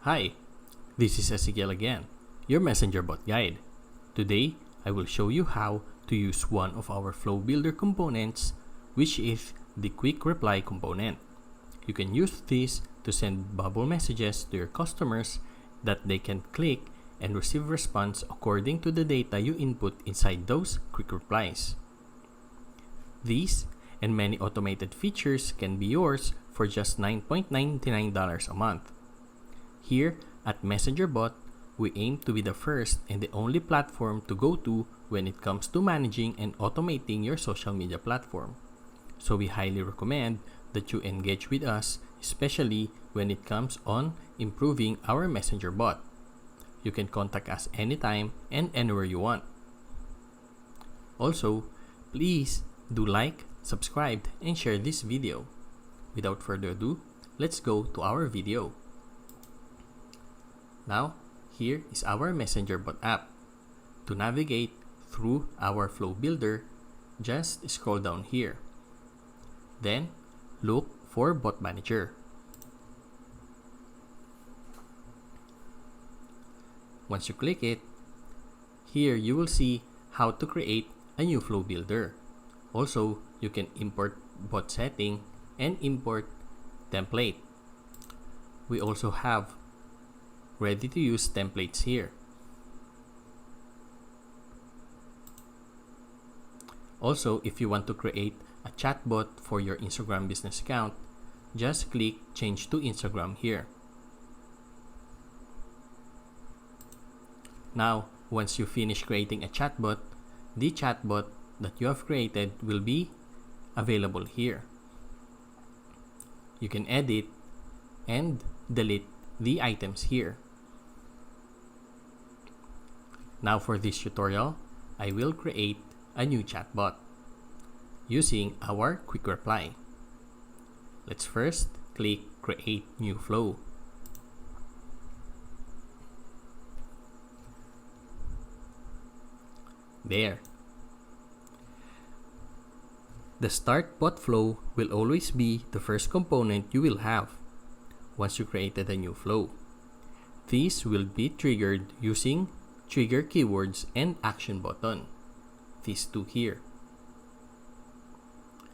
Hi, this is Ezekiel again, your messengerbot guide. Today, I will show you how to use one of our flow builder components, which is the quick reply component. You can use this to send bubble messages to your customers that they can click and receive response according to the data you input inside those quick replies. These and many automated features can be yours for just $9.99 a month. Here at messengerbot, we aim to be the first and the only platform to go to when it comes to managing and automating your social media platform. So we highly recommend that you engage with us, especially when it comes on improving our messengerbot. You can contact us anytime and anywhere you want. Also, please do like, subscribe, and share this video. Without further ado, let's go to our video. Now, here is our messengerbot app. To navigate through our flow builder, just scroll down here. Then, look for Bot Manager. Once you click it, here you will see how to create a new flow builder. Also, you can import bot setting and import template. We also have ready-to-use templates here. Also, if you want to create a chatbot for your Instagram business account, just click Change to Instagram here. Now, once you finish creating a chatbot, the chatbot that you have created will be available here. You can edit and delete the items here. Now for this tutorial, I will create a new chatbot using our quick reply. Let's first click Create New Flow. There. The Start Bot flow will always be the first component you will have once you created a new flow. These will be triggered using trigger keywords and action button. These two here.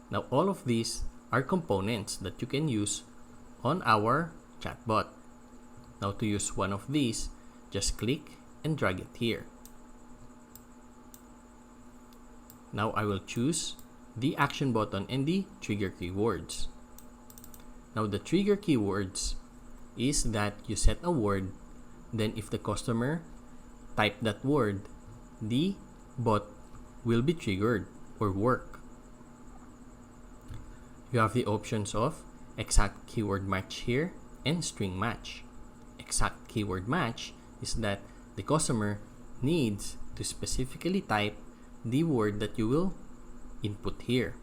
Now all of these are components that you can use on our chatbot. Now to use one of these, just click and drag it here. Now I will choose the action button and the trigger keywords. Now the trigger keywords is that you set a word, then if the customer type that word, the bot will be triggered or work. You have the options of exact keyword match here and string match. Exact keyword match is that the customer needs to specifically type the word that you will input here.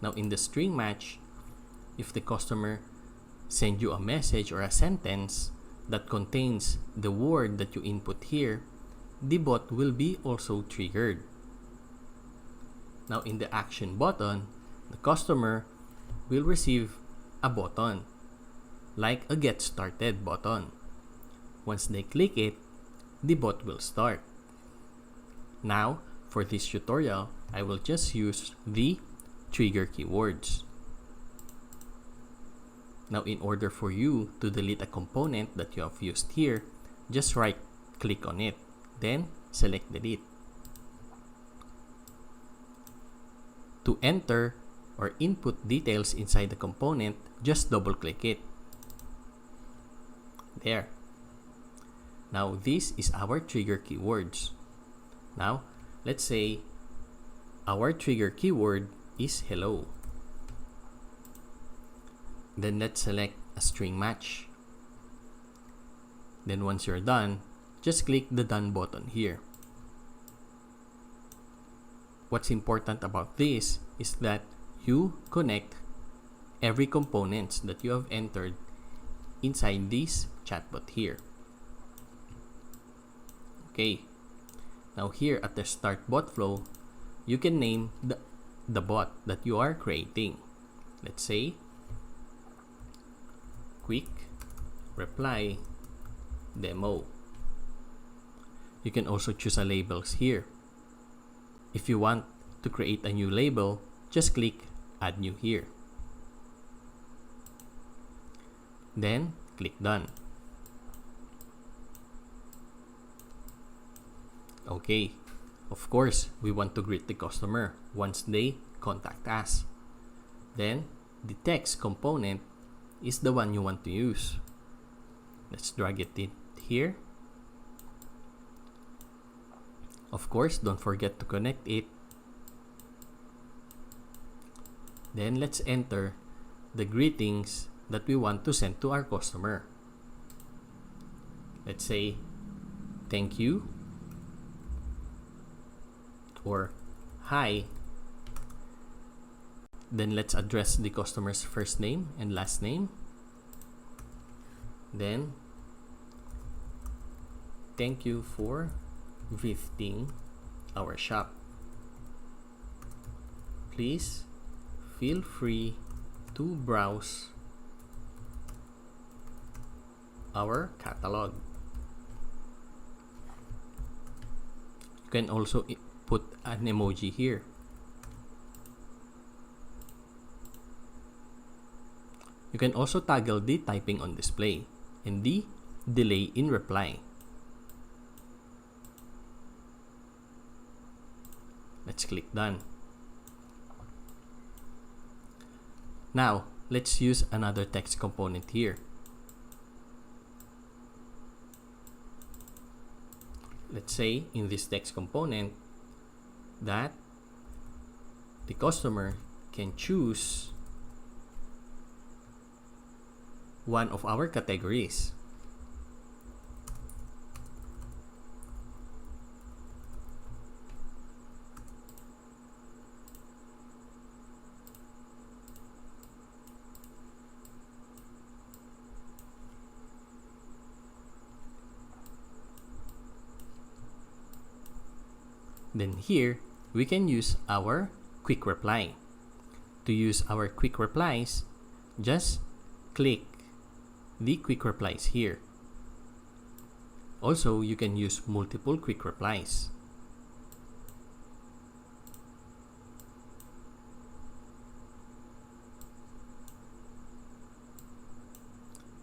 Now in the string match, if the customer send you a message or a sentence that contains the word that you input here, the bot will be also triggered. Now in the action button, the customer will receive a button, like a Get Started button. Once they click it, the bot will start. Now, for this tutorial, I will just use the trigger keywords. Now, in order for you to delete a component that you have used here, just right-click on it, then select Delete. To enter or input details inside the component, just double-click it. There. Now, this is our trigger keywords. Now, let's say our trigger keyword is hello. Then let's select a string match. Then once you're done, just click the Done button here. What's important about this is that you connect every component that you have entered inside this chatbot here. Okay. Now here at the Start Bot flow, you can name the bot that you are creating. Let's say quick reply demo. You can also choose a labels here. If you want to create a new label, just click add new here. Then click done. Okay, of course, we want to greet the customer once they contact us. Then the text component is the one you want to use. Let's drag it in here. Of course, don't forget to connect it. Then let's enter the greetings that we want to send to our customer. Let's say thank you or hi. Then let's address the customer's first name and last name. Then thank you for visiting our shop. Please feel free to browse our catalog. You can also put an emoji here. You can also toggle the typing on display and the delay in reply. Let's click done. Now, let's use another text component here. Let's say in this text component that the customer can choose one of our categories. Then here, we can use our quick reply. To use our quick replies, just click the quick replies here. Also, you can use multiple quick replies.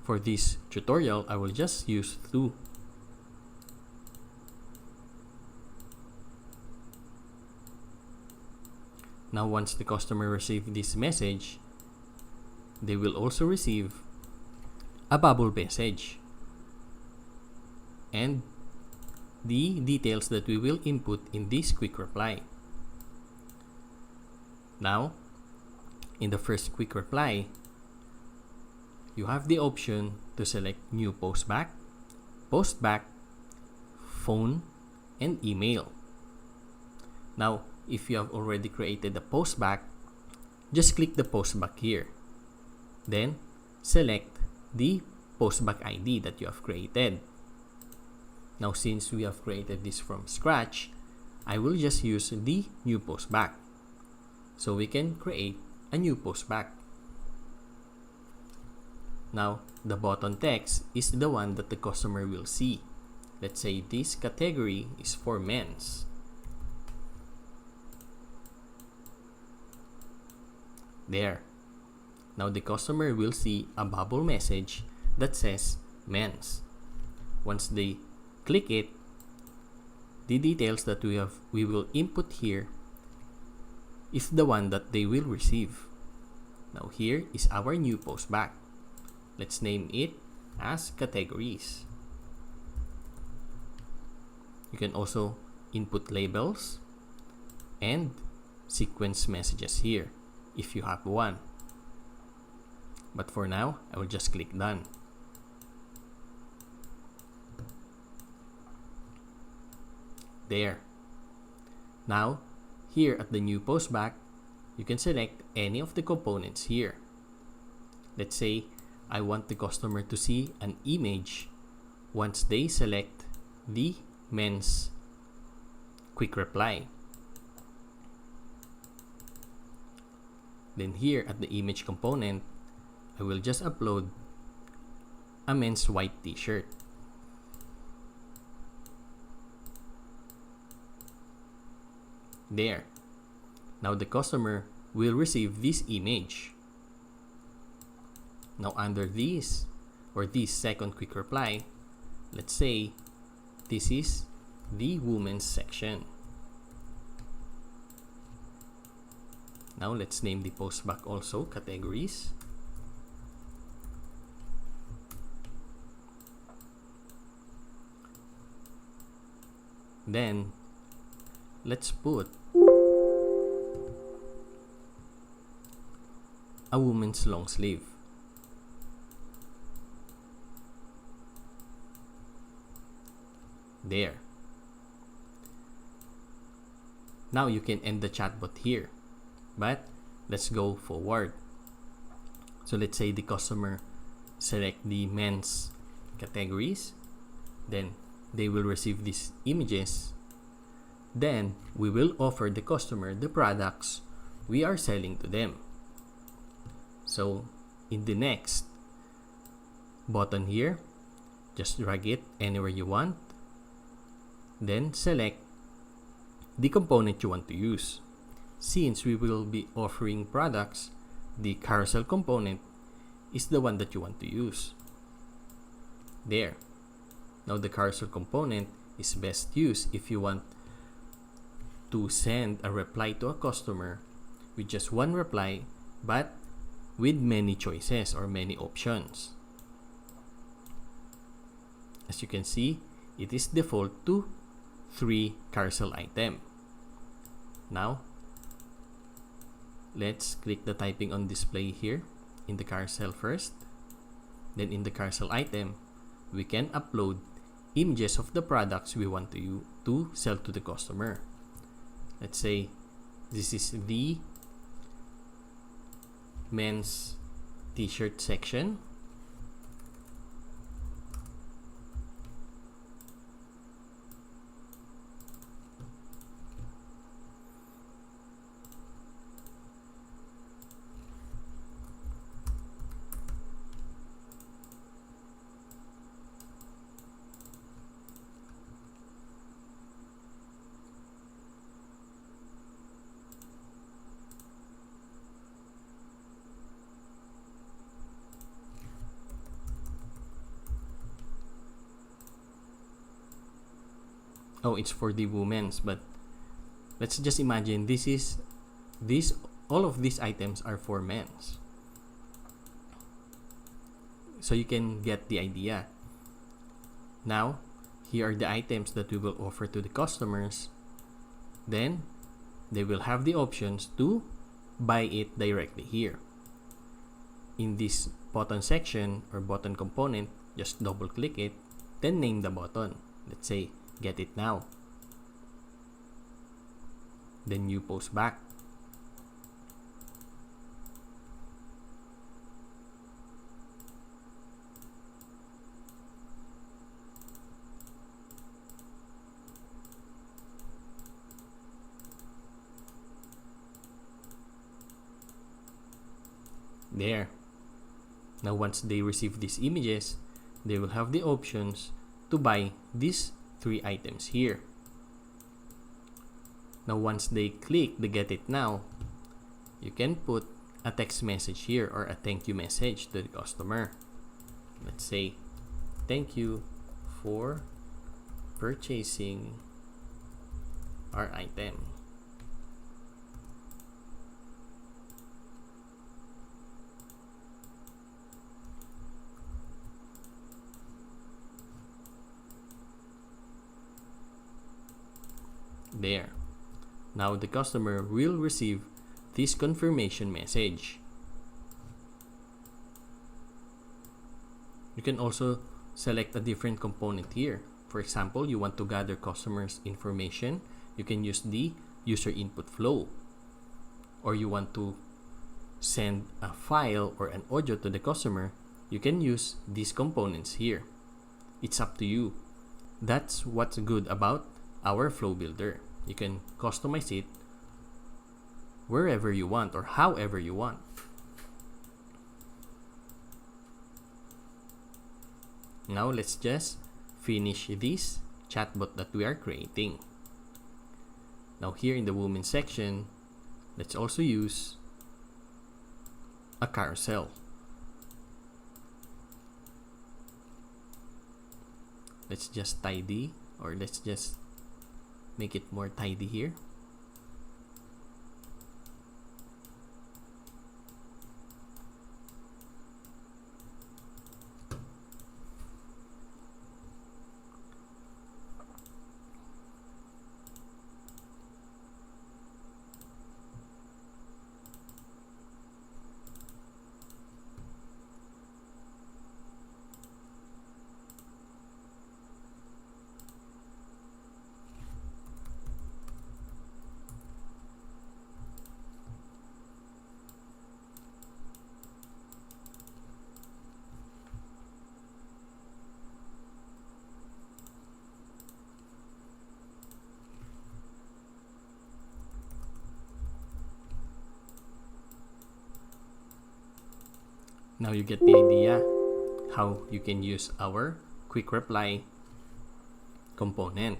For this tutorial, I will just use 2. Now, once the customer receives this message, they will also receive a bubble message and the details that we will input in this quick reply. Now, in the first quick reply, you have the option to select new postback, phone, and email. Now, if you have already created the postback, just click the postback here. Then, select the postback ID that you have created. Now, since we have created this from scratch, I will just use the new postback. So we can create a new postback. Now, the button text is the one that the customer will see. Let's say this category is for men's. There. Now the customer will see a bubble message that says men's. Once they click it, the details that we will input here is the one that they will receive. Now here is our new postback. Let's name it as categories. You can also input labels and sequence messages here if you have one. But for now, I will just click done. There. Now, here at the new postback, you can select any of the components here. Let's say I want the customer to see an image once they select the men's quick reply. Then here at the image component, I will just upload a men's white t-shirt. There. Now the customer will receive this image. Now under this, or this second quick reply, let's say this is the women's section. Now let's name the post back also categories. Then let's put a woman's long sleeve. There. Now you can end the chatbot here, but let's go forward. So let's say the customer select the men's categories, then they will receive these images. Then we will offer the customer the products we are selling to them. So in the next button here, just drag it anywhere you want. Then select the component you want to use. Since we will be offering products, the carousel component is the one that you want to use. There. Now the carousel component is best used if you want to send a reply to a customer with just one reply, but with many choices or many options. As you can see, it is default to 3 carousel item. Now, let's click the typing on display here in the carousel first. Then in the carousel item, we can upload images of the products we want to sell to the customer. Let's say this is the men's t-shirt section. Oh, it's for the women's, but let's just imagine all of these items are for men's. So you can get the idea. Now, here are the items that we will offer to the customers. Then, they will have the options to buy it directly here. In this button section or button component, just double click it, then name the button. Let's say, get it now. Then you post back. There. Now once they receive these images, they will have the options to buy these 3 items here. Now once they click the get it now, you can put a text message here or a thank you message to the customer. Let's say, thank you for purchasing our item. There. Now the customer will receive this confirmation message. You can also select a different component here. For example, you want to gather customers' information, you can use the user input flow. Or you want to send a file or an audio to the customer, you can use these components here. It's up to you. That's what's good about our flow builder. You can customize it wherever you want or however you want. Now let's just finish this chatbot that we are creating. Now here in the women section, let's also use a carousel. Let's just tidy, or let's just make it more tidy here. Now you get the idea how you can use our quick reply component.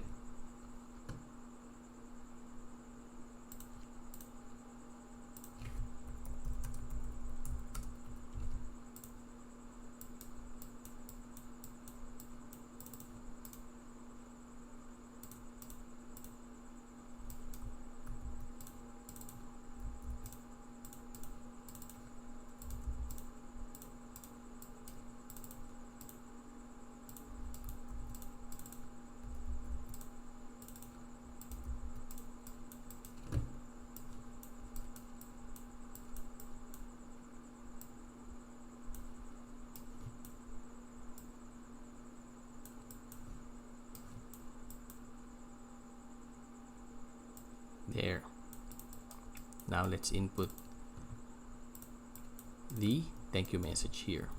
There. Now let's input the thank you message here.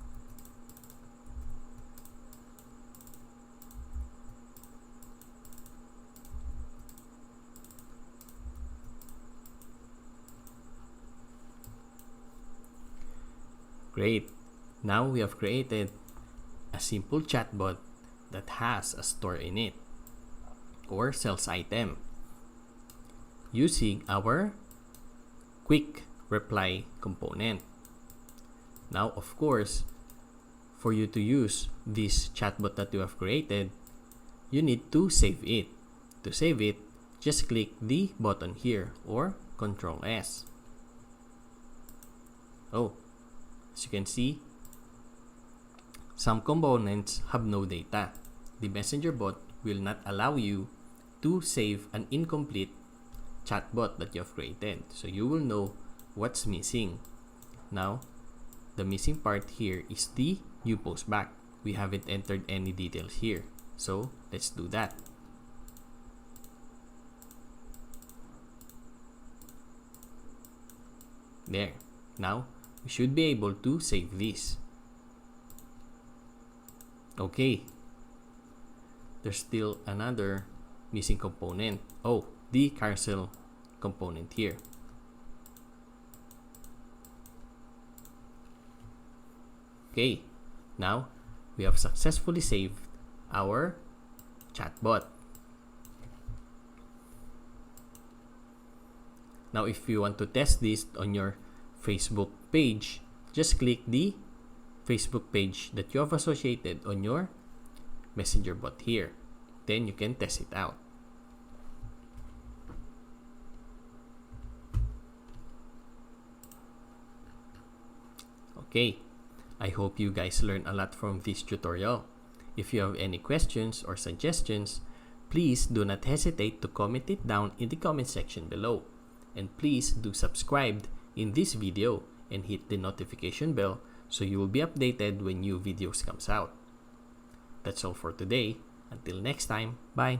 Great. Now we have created a simple chatbot that has a store in it or sales item using our quick reply component. Now, of course, for you to use this chatbot that you have created, you need to save it. To save it, just click the button here or Ctrl S. Oh, as you can see, some components have no data. The messengerbot will not allow you to save an incomplete chatbot that you have created, so you will know what's missing. Now the missing part here is the new post back. We haven't entered any details here, so let's do that. There. Now we should be able to save this. Okay, there's still another missing component. Oh, the carousel component here. Okay, now we have successfully saved our chatbot. Now if you want to test this on your Facebook page, just click the Facebook page that you have associated on your messengerbot here. Then you can test it out. Okay, I hope you guys learned a lot from this tutorial. If you have any questions or suggestions, please do not hesitate to comment it down in the comment section below. And please do subscribe in this video and hit the notification bell so you will be updated when new videos comes out. That's all for today. Until next time, bye!